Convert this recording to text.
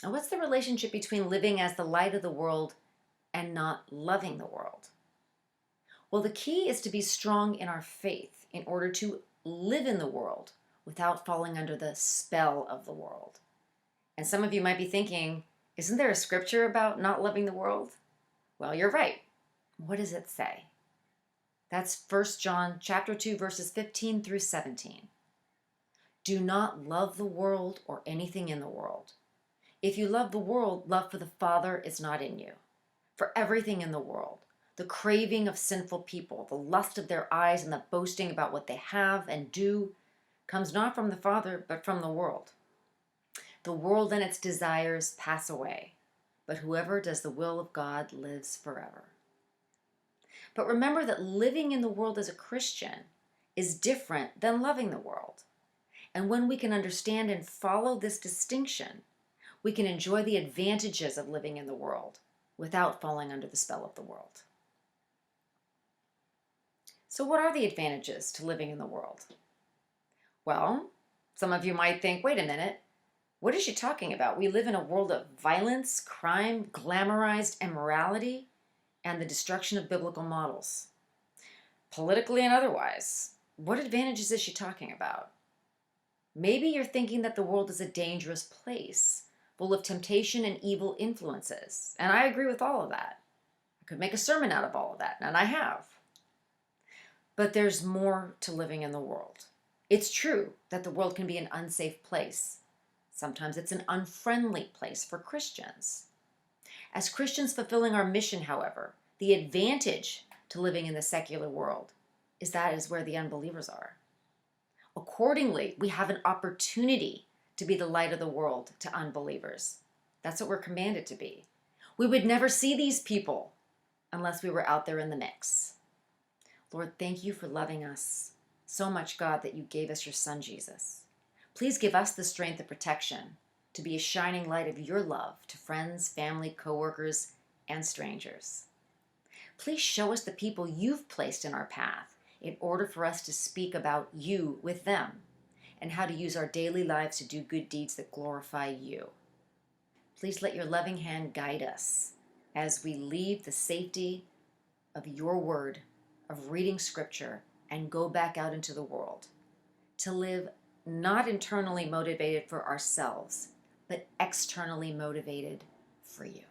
And what's the relationship between living as the light of the world and not loving the world? Well, the key is to be strong in our faith in order to live in the world without falling under the spell of the world. And some of you might be thinking, isn't there a scripture about not loving the world? Well, you're right. What does it say? That's 1 John chapter 2 verses 15 through 17. Do not love the world or anything in the world. If you love the world, love for the Father is not in you. For everything in the world, the craving of sinful people, the lust of their eyes, and the boasting about what they have and do comes not from the Father, but from the world. The world and its desires pass away, but whoever does the will of God lives forever. But remember that living in the world as a Christian is different than loving the world. And when we can understand and follow this distinction, we can enjoy the advantages of living in the world without falling under the spell of the world. So what are the advantages to living in the world? Well, some of you might think, wait a minute, what is she talking about? We live in a world of violence, crime, glamorized immorality, and the destruction of biblical models. Politically and otherwise, what advantages is she talking about? Maybe you're thinking that the world is a dangerous place, full of temptation and evil influences. And I agree with all of that. I could make a sermon out of all of that, and I have. But there's more to living in the world. It's true that the world can be an unsafe place. Sometimes it's an unfriendly place for Christians. As Christians fulfilling our mission, however, the advantage to living in the secular world is that is where the unbelievers are. Accordingly, we have an opportunity to be the light of the world to unbelievers. That's what we're commanded to be. We would never see these people unless we were out there in the mix. Lord, thank you for loving us so much, God, that you gave us your Son, Jesus. Please give us the strength and protection to be a shining light of your love to friends, family, coworkers, and strangers. Please show us the people you've placed in our path in order for us to speak about you with them and how to use our daily lives to do good deeds that glorify you. Please let your loving hand guide us as we leave the safety of your word, of reading scripture, and go back out into the world to live not internally motivated for ourselves, but externally motivated for you.